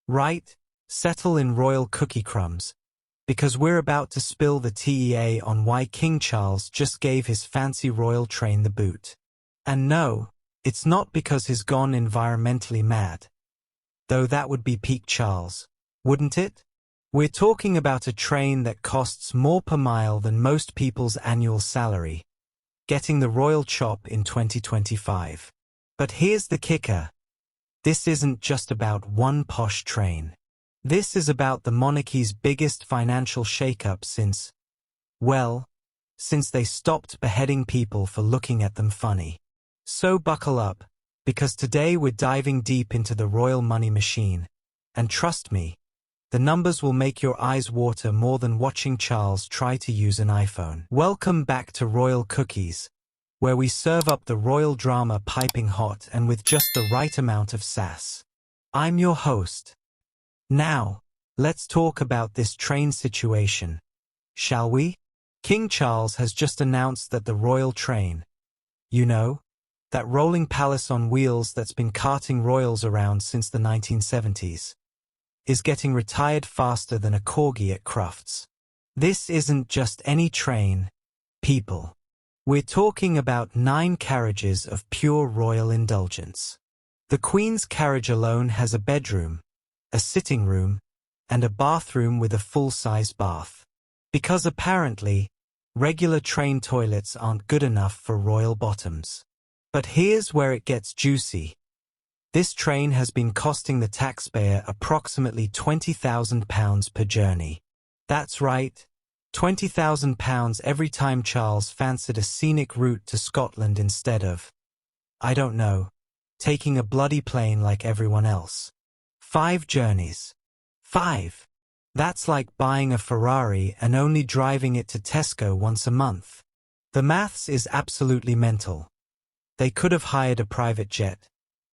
Right, settle in royal cookie crumbs, because we're about to spill the tea on why King Charles just gave his fancy royal train the boot. And no, it's not because he's gone environmentally mad. Though that would be peak Charles, wouldn't it? We're talking about a train that costs more per mile than most people's annual salary, getting the royal chop in 2025. But here's the kicker. This isn't just about one posh train. This is about the monarchy's biggest financial shakeup since they stopped beheading people for looking at them funny. So buckle up, because today we're diving deep into the royal money machine. And trust me, the numbers will make your eyes water more than watching Charles try to use an iPhone. Welcome back to Royal Cookies, where we serve up the royal drama piping hot and with just the right amount of sass. I'm your host. Now, let's talk about this train situation, shall we? King Charles has just announced that the royal train, that rolling palace on wheels that's been carting royals around since the 1970s, is getting retired faster than a corgi at Crufts. This isn't just any train, people. We're talking about 9 carriages of pure royal indulgence. The Queen's carriage alone has a bedroom, a sitting room, and a bathroom with a full-size bath. Because apparently, regular train toilets aren't good enough for royal bottoms. But here's where it gets juicy. This train has been costing the taxpayer approximately £20,000 per journey. That's right, £20,000 every time Charles fancied a scenic route to Scotland instead of, taking a bloody plane like everyone else. 5 journeys. 5. That's like buying a Ferrari and only driving it to Tesco once a month. The maths is absolutely mental. They could have hired a private jet,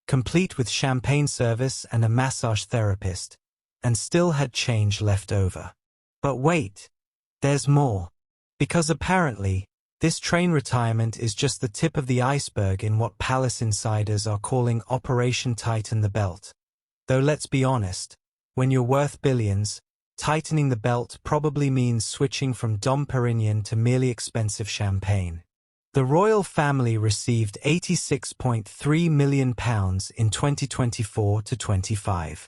complete with champagne service and a massage therapist, and still had change left over. But wait, there's more. Because apparently, this train retirement is just the tip of the iceberg in what palace insiders are calling Operation Tighten the Belt. Though let's be honest, when you're worth billions, tightening the belt probably means switching from Dom Perignon to merely expensive champagne. The royal family received £86.3 million in 2024 to 25.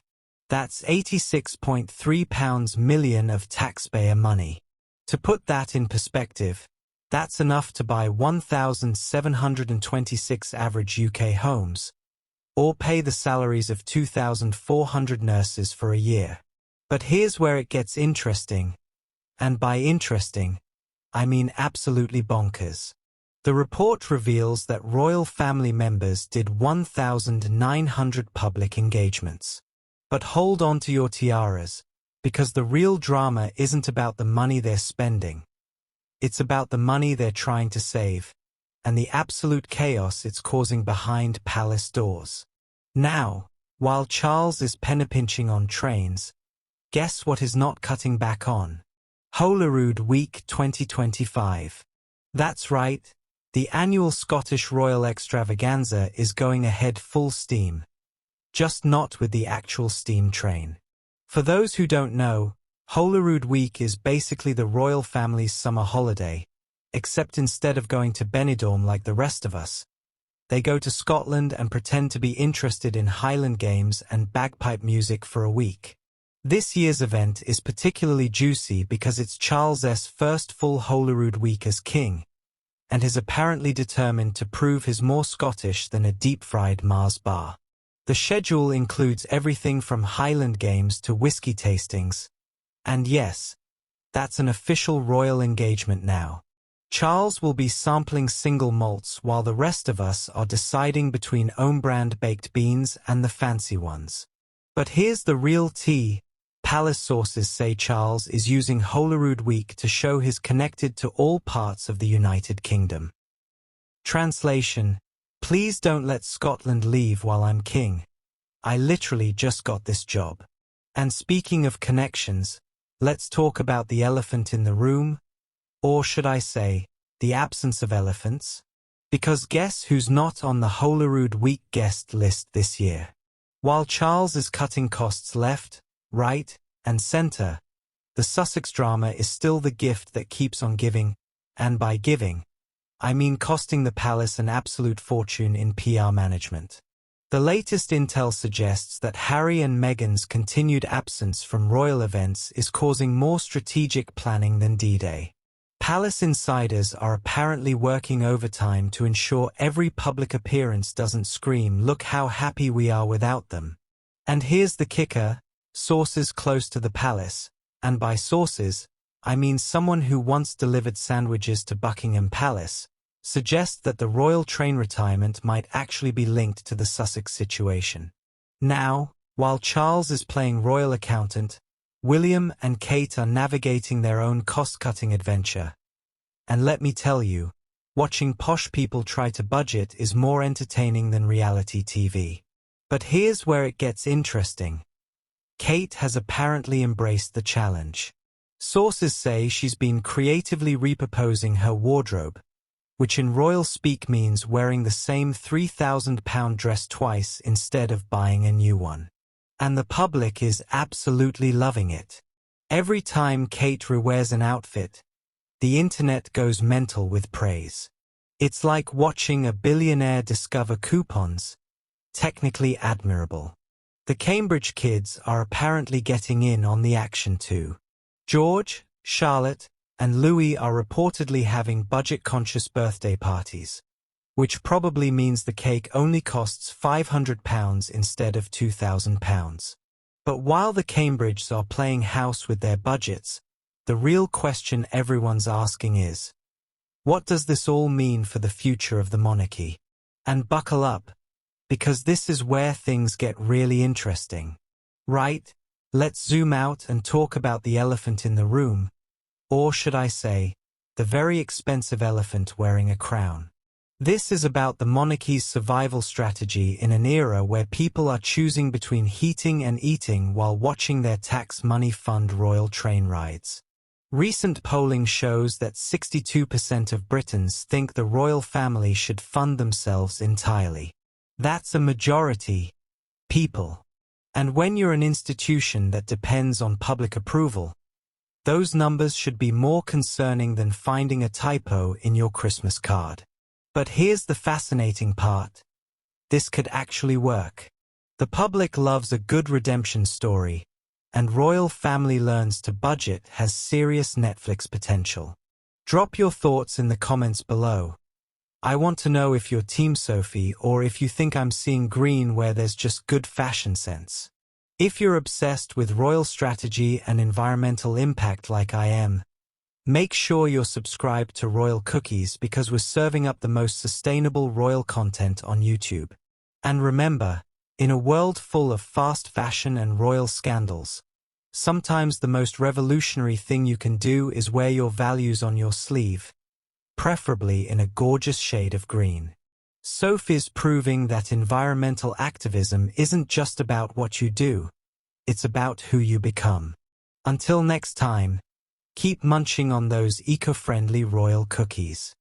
That's £86.3 million of taxpayer money. To put that in perspective, that's enough to buy 1,726 average UK homes, or pay the salaries of 2,400 nurses for a year. But here's where it gets interesting. And by interesting, I mean absolutely bonkers. The report reveals that royal family members did 1,900 public engagements. But hold on to your tiaras, because the real drama isn't about the money they're spending. It's about the money they're trying to save, and the absolute chaos it's causing behind palace doors. Now, while Charles is penny-pinching on trains, guess what is not cutting back on? Holyrood Week 2025. That's right. The annual Scottish Royal Extravaganza is going ahead full steam. Just not with the actual steam train. For those who don't know, Holyrood Week is basically the royal family's summer holiday, except instead of going to Benidorm like the rest of us, they go to Scotland and pretend to be interested in Highland games and bagpipe music for a week. This year's event is particularly juicy because it's Charles's first full Holyrood Week as king, and is apparently determined to prove he's more Scottish than a deep-fried Mars bar. The schedule includes everything from Highland games to whiskey tastings. And yes, that's an official royal engagement now. Charles will be sampling single malts while the rest of us are deciding between own-brand baked beans and the fancy ones. But here's the real tea. Palace sources say Charles is using Holyrood Week to show he's connected to all parts of the United Kingdom. Translation: please don't let Scotland leave while I'm king. I literally just got this job. And speaking of connections, let's talk about the elephant in the room, or should I say, the absence of elephants? Because guess who's not on the Holyrood Week guest list this year? While Charles is cutting costs left, right, and center, the Sussex drama is still the gift that keeps on giving, and by giving, I mean costing the palace an absolute fortune in PR management. The latest intel suggests that Harry and Meghan's continued absence from royal events is causing more strategic planning than D-Day. Palace insiders are apparently working overtime to ensure every public appearance doesn't scream, "Look how happy we are without them." And here's the kicker, sources close to the palace, and by sources, I mean someone who once delivered sandwiches to Buckingham Palace, suggest that the royal train retirement might actually be linked to the Sussex situation. Now, while Charles is playing royal accountant, William and Kate are navigating their own cost-cutting adventure. And let me tell you, watching posh people try to budget is more entertaining than reality TV. But here's where it gets interesting. Kate has apparently embraced the challenge. Sources say she's been creatively repurposing her wardrobe, which in royal speak means wearing the same £3,000 dress twice instead of buying a new one. And the public is absolutely loving it. Every time Kate rewears an outfit, the internet goes mental with praise. It's like watching a billionaire discover coupons. Technically admirable. The Cambridge kids are apparently getting in on the action too. George, Charlotte, and Louis are reportedly having budget-conscious birthday parties, which probably means the cake only costs £500 instead of £2,000. But while the Cambridges are playing house with their budgets, the real question everyone's asking is, what does this all mean for the future of the monarchy? And buckle up, because this is where things get really interesting. Right, let's zoom out and talk about the elephant in the room, or should I say, the very expensive elephant wearing a crown. This is about the monarchy's survival strategy in an era where people are choosing between heating and eating while watching their tax money fund royal train rides. Recent polling shows that 62% of Britons think the royal family should fund themselves entirely. That's a majority, people. And when you're an institution that depends on public approval, those numbers should be more concerning than finding a typo in your Christmas card. But here's the fascinating part. This could actually work. The public loves a good redemption story, and royal family learns to budget has serious Netflix potential. Drop your thoughts in the comments below. I want to know if you're Team Sophie or if you think I'm seeing green where there's just good fashion sense. If you're obsessed with royal strategy and environmental impact like I am, make sure you're subscribed to Royal Cookies because we're serving up the most sustainable royal content on YouTube. And remember, in a world full of fast fashion and royal scandals, sometimes the most revolutionary thing you can do is wear your values on your sleeve, preferably in a gorgeous shade of green. Sophie's proving that environmental activism isn't just about what you do, it's about who you become. Until next time, keep munching on those eco-friendly royal cookies.